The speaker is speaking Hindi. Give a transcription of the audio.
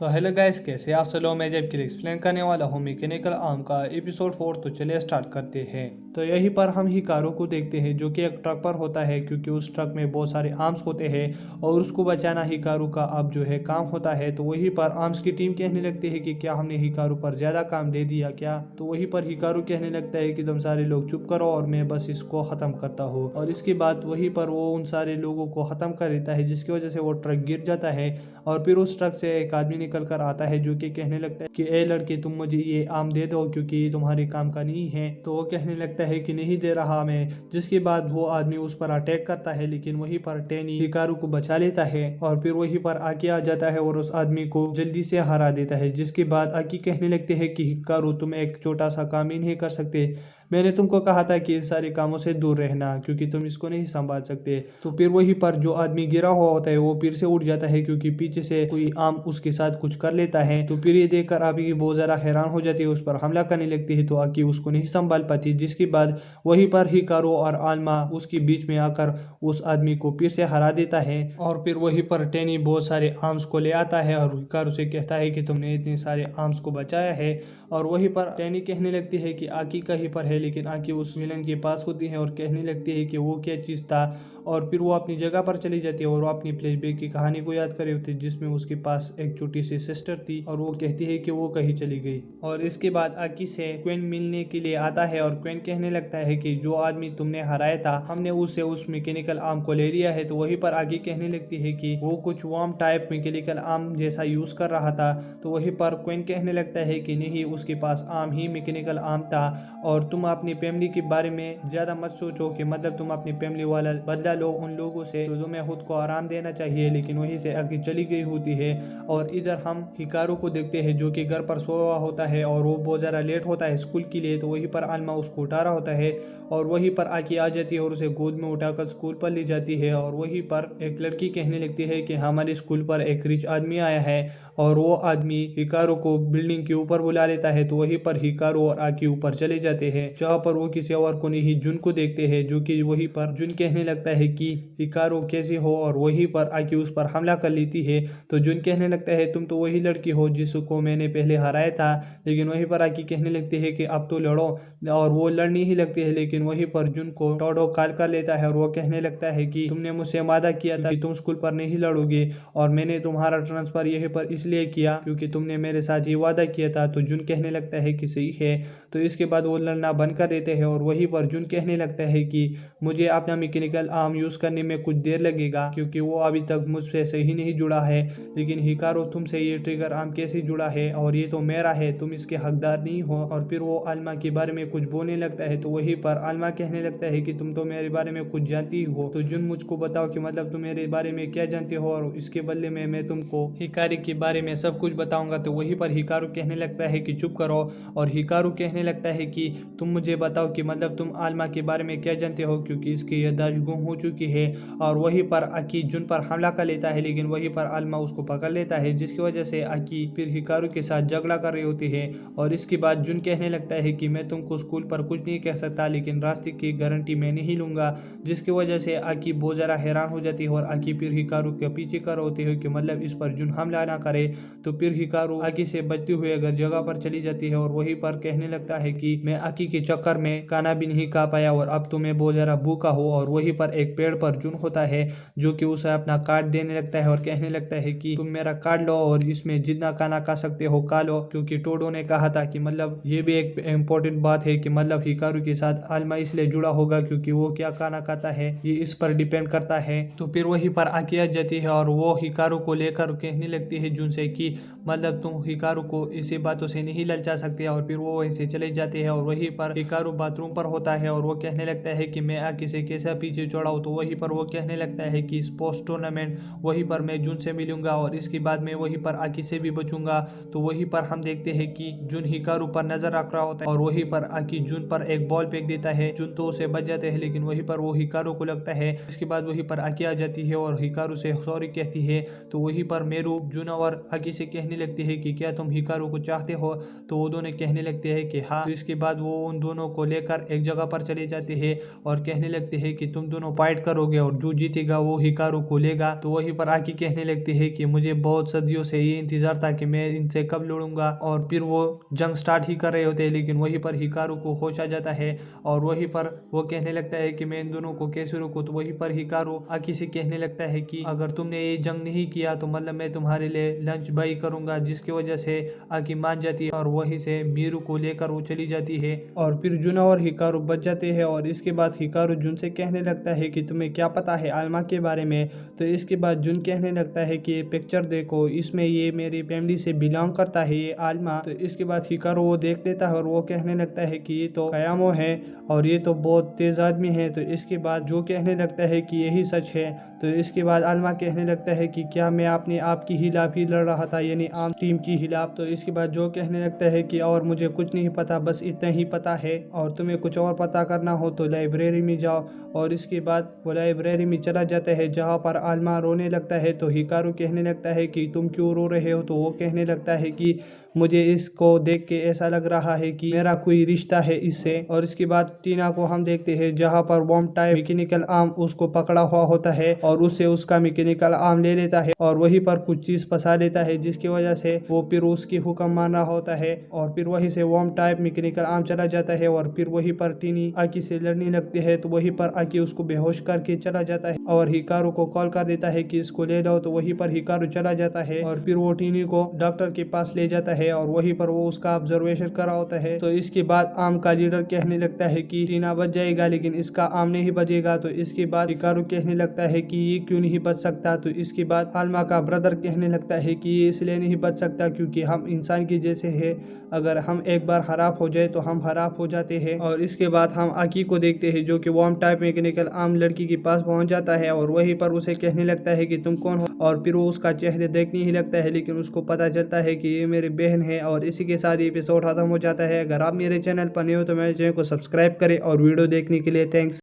तो हेलो गाइस, कैसे आप सब लोग। मैं जब के लिए एक्सप्लेन करने वाला हूँ मैकेनिकल आर्म का एपिसोड 4। तो चलिए स्टार्ट करते हैं। तो यहीं पर हम हिकारू को देखते हैं जो कि एक ट्रक पर होता है, क्योंकि उस ट्रक में बहुत सारे आर्म्स होते हैं और उसको बचाना हिकारू का अब जो है काम होता है। तो वहीं पर आर्म्स की टीम कहने लगती है कि क्या हमने हिकारू पर ज्यादा काम दे दिया क्या। तो वहीं पर हिकारू कहने लगता है कि तुम सारे लोग चुप करो और मैं बस इसको खत्म करता हूँ। और इसके बाद वहीं पर वो उन सारे लोगों को खत्म कर देता है, जिसकी वजह से वो ट्रक गिर जाता है। और फिर उस ट्रक से एक आदमी निकल कर आता है जो कि कहने लगता है कि ए लड़के, तुम मुझे ये आम दे दो क्योंकि ये तुम्हारे काम का नहीं है। तो वो कहने लगता है कि नहीं दे रहा मैं। जिसके बाद वो आदमी उस पर अटैक करता है, लेकिन वहीं पर टेनी हिकारू को बचा लेता है और फिर वहीं पर आकी आ जाता है और उस आदमी को जल्दी से हरा देता है। जिसके बाद आकी कहने लगते हैं कि हिकारू, तुम एक छोटा सा काम ही नहीं कर सकते। मैंने तुमको कहा था कि इन सारे कामों से दूर रहना क्योंकि तुम इसको नहीं संभाल सकते। तो फिर वहीं पर जो आदमी गिरा हुआ होता है वो फिर से उठ जाता है, क्योंकि पीछे से कोई आम उसके साथ कुछ कर लेता है। तो फिर ये देखकर आकी बहुत ज्यादा हैरान हो जाती है, उस पर हमला करने लगती है। तो आकी उसको नहीं संभाल पाती। जिसके बाद वहीं पर हिकारू और आल्मा उसके बीच में आकर उस आदमी को फिर से हरा देता है। और फिर वहीं पर टेनी बहुत सारे आर्म्स को ले आता है और हिकारू से कहता है कि तुमने इतने सारे आर्म्स को बचाया है। और वहीं पर टेनी कहने लगती है कि आकी कहीं पर है, लेकिन आकी उस विलन के पास होती है और कहने लगती है कि वो क्या चीज़ था। और फिर वो अपनी जगह पर चली जाती है और वो अपनी फ्लैशबैक की कहानी को याद कर रही होती है, जिसमें उसके पास एक छोटी सी सिस्टर थी और वो कहती है कि वो कहीं चली गई। और इसके बाद आकी से क्वेन मिलने के लिए आता है और क्वेन कहने लगता है कि जो आदमी तुमने हराया था हमने उससे उस मैकेनिकल आर्म को ले लिया है। तो वहीं पर आकी कहने लगती है कि वो कुछ वार्म टाइप मैकेनिकल आर्म जैसा यूज कर रहा था। तो वहीं पर क्वेन कहने लगता है कि नहीं, उसके पास आर्म ही मैकेनिकल आर्म था। और तुम अपनी फैमिली के बारे में ज्यादा मत सोचो कि मतलब तुम अपनी फैमिली वाला बदला लो उन लोगों से, तो तुम्हें खुद को आराम देना चाहिए। लेकिन वहीं से आगे चली गई होती है। और इधर हम हिकारू को देखते हैं जो कि घर पर सोया होता है और वो बहुत ज़्यादा लेट होता है स्कूल के लिए। तो वहीं पर आल्मा उसको उठा रहा होता है और वहीं पर आकी आ जाती है और उसे गोद में उठाकर स्कूल पर ले जाती है। और वहीं पर एक लड़की कहने लगती है कि हमारे स्कूल पर एक रिच आदमी आया है। और वो आदमी हिकारू को बिल्डिंग के ऊपर बुला लेता है। तो वहीं पर हिकारू और आकी ऊपर चले जाते हैं, जहाँ पर वो किसी और को नहीं जुन को देखते हैं, जो कि वहीं पर जुन कहने लगता है कि हिकारू कैसे हो। और वहीं पर आकी उस पर हमला कर लेती है। तो जुन कहने लगता है तुम तो वही लड़की हो जिसको मैंने पहले हराया था। लेकिन वहीं पर आकी कहने लगती है कि अब तो लड़ो। और वो लड़ने ही लगती है, लेकिन वहीं पर जुन को टोडो कॉल कर लेता है और वो कहने लगता है कि तुमने मुझसे वादा किया था कि तुम स्कूल पर नहीं लड़ोगे और मैंने तुम्हारा ट्रांसफर यहीं पर इसलिए किया क्योंकि तुमने मेरे साथ ये वादा किया था। तो जुन कहने लगता है कि सही है। तो इसके बाद वो लड़ना बंद कर देते हैं और वहीं पर जुन कहने लगता है कि मुझे अपना मैकेनिकल आर्म यूज करने में कुछ देर लगेगा क्योंकि वो अभी तक मुझसे सही नहीं जुड़ा है। लेकिन हिकारू, तुमसे ये ट्रिगर आर्म कैसे जुड़ा है और ये तो मेरा है, तुम इसके हकदार नहीं हो। और फिर वो आल्मा के बारे में कुछ बोलने लगता है। तो वहीं पर आल्मा कहने लगता है कि तुम तो मेरे बारे में कुछ जानती हो, तो जुन मुझको बताओ कि मतलब तुम मेरे बारे में क्या जानते हो और इसके बदले में मैं तुमको हिकारी के बारे में सब कुछ बताऊंगा। तो वहीं पर हिकारू कहने लगता है कि चुप करो। और हिकारू कहने लगता है कि तुम मुझे बताओ कि मतलब तुम आल्मा के बारे में क्या जानते हो, क्योंकि इसकी याददाश्त गुम हो चुकी है। और वहीं पर आकी जुन पर हमला कर लेता है, लेकिन वहीं पर आल्मा उसको पकड़ लेता है, जिसकी वजह से आकी फिर हिकारू के साथ झगड़ा कर रही होती है। और इसके बाद जुन कहने लगता है कि मैं तुमको स्कूल पर कुछ नहीं कह सकता, लेकिन रास्ते की गारंटी मैं नहीं लूंगा। जिसकी वजह से आकी बहुत ज़्यादा हैरान हो जाती है और आकी फिर हिकारू के पीछे कर होती है कि मतलब इस पर जुन हमला ना करे। तो फिर हिकारू आकी से बचते हुए अगर जगह पर चली जाती है और वहीं पर कहने लगता है कि मैं आकी के चक्कर में खाना भी नहीं खा पाया और अब तो मैं बहुत ज़्यादा भूखा हूँ। और वहीं पर एक पेड़ पर जुन होता है जो कि उसे अपना कार्ड देने लगता है और कहने लगता है कि तुम मेरा कार्ड लो और इसमें जितना खाना खा सकते हो खा लो, क्योंकि टोडो ने कहा था कि मतलब ये भी एक इम्पोर्टेंट बात है कि मतलब हिकारू के साथ आल्मा इसलिए जुड़ा होगा क्योंकि वो क्या खाना खाता है ये इस पर डिपेंड करता है। तो फिर वहीं पर आकी आ जाती है और वो हिकारू को लेकर कहने लगती है जुन से कि मतलब तुम हिकारू को इसी बातों से नहीं ललचा सकते। और फिर वो वहीं से चले जाते हैं और वहीं पर हिकारू बाथरूम पर होता है और वो कहने लगता है कि मैं आकी से कैसा पीछे छोड़ाऊं। तो वहीं पर वो कहने लगता है कि स्पोर्ट्स टूर्नामेंट वहीं पर मैं जुन से मिलूंगा और इसके बाद मैं वहीं पर आकी से भी बचूंगा। तो वहीं पर हम देखते हैं कि जुन हिकारू पर नजर रख रहा होता है और वहीं पर आकी जुन पर एक बॉल फेंक देता है। जुन तो उसे बच जाते हैं, लेकिन वहीं पर वो हिकारू को लगता है। इसके बाद वहीं पर आकी आ जाती है और हिकारू से सॉरी कहती है। तो वहीं पर मेरू, जुन और पर आकी से कहने लगती है कि क्या तुम हिकारू को चाहते हो, तो वो दोनों कहने लगते हैं कि हाँ। तो इसके बाद वो उन दोनों को लेकर एक जगह पर चले जाते हैं और कहने लगते हैं कि तुम दोनों फाइट करोगे और जो जीतेगा वो हिकारू को लेगा। तो वहीं पर आकी कहने लगती है कि मुझे बहुत सदियों से ये इंतजार था कि मैं इनसे कब लड़ूंगा, और फिर वो जंग स्टार्ट ही कर रहे होते हैं, लेकिन वहीं पर हिकारू को होश आ जाता है और वहीं पर वो कहने लगता है कि मैं इन दोनों को कैसे रोकूं। तो वहीं पर हिकारू आकी से कहने लगता है कि अगर तुमने ये जंग नहीं किया तो मतलब मैं तुम्हारे लिए लंच बाई करूंगा, जिसकी वजह से आकी मान जाती है और वहीं से मीरू को लेकर वो चली जाती है और फिर जुना और हिकारू बच जाते हैं। और इसके बाद हिकारू जुन से कहने लगता है कि तुम्हें क्या पता है आलमा के बारे में। तो इसके बाद जुन कहने लगता है कि ये पिक्चर देखो, इसमें ये मेरी फैमिली से बिलोंग करता है ये आलमा। तो इसके बाद हिकारू वो देख लेता है और वो कहने लगता है कि ये तो कयामो है और ये तो बहुत तेज आदमी है। तो इसके बाद जो कहने लगता है कि यही सच है। तो इसके बाद आलमा कहने लगता है कि क्या मैं अपने आप की खिलाफ ही लड़ रहा था, यानी आम टीम की खिलाफ। तो इसके बाद जो कहने लगता है कि और मुझे कुछ नहीं पता, बस इतना ही पता है, और तुम्हें कुछ और पता करना हो तो लाइब्रेरी में जाओ। और इसके बाद वो लाइब्रेरी में चला जाता है जहाँ पर आलमा रोने लगता है। तो हिकारू कहने लगता है कि तुम क्यों रो रहे हो। तो वो कहने लगता है कि मुझे इसको देख के ऐसा लग रहा है कि मेरा कोई रिश्ता है इससे। और इसके बाद टीना को हम देखते हैं जहाँ पर वॉर्म टाइप मैकेनिकल आर्म उसको पकड़ा हुआ होता है और उससे उसका मैकेनिकल आर्म ले लेता है और वहीं पर कुछ चीज फंसा लेता है, जिसकी वजह से वो फिर उसकी हुक्म मान रहा होता है और फिर वहीं से वॉर्म टाइप मैकेनिकल आर्म चला जाता है और फिर वहीं पर टीनी आकी से लड़ने लगती है। तो वहीं पर आकी उसको बेहोश करके चला जाता है और हिकारू को कॉल कर देता है कि इसको ले लो। तो वहीं पर हिकारू चला जाता है और फिर वो टीनी को डॉक्टर के पास ले जाता है और वहीं पर वो उसका ऑब्जर्वेशन कर रहा होता है। तो इसके बाद आम का लीडर कहने लगता है कि टीना बच जाएगा लेकिन इसका आम नहीं बचेगा। तो इसके बाद हिकारू कहने लगता है कि ये क्यों नहीं बच सकता। तो इसके बाद आलमा का ब्रदर कहने लगता है कि ये इसलिए नहीं बच सकता क्योंकि हम इंसान के जैसे है, अगर हम एक बार खराब हो जाए तो हम खराब हो जाते हैं। और इसके बाद हम आकी को देखते हैं जो कि वॉर्म टाइप मैकेनिकल आर्म लड़की के पास पहुंच जाता है और वहीं पर उसे कहने लगता है कि तुम कौन हो, और फिर वो उसका चेहरे देखने ही लगता है, लेकिन उसको पता चलता है कि ये मेरी बहन है। और इसी के साथ ये एपिसोड खत्म हो जाता है। अगर आप मेरे चैनल पर नए हो तो मेरे चैनल को सब्सक्राइब करें और वीडियो देखने के लिए थैंक्स।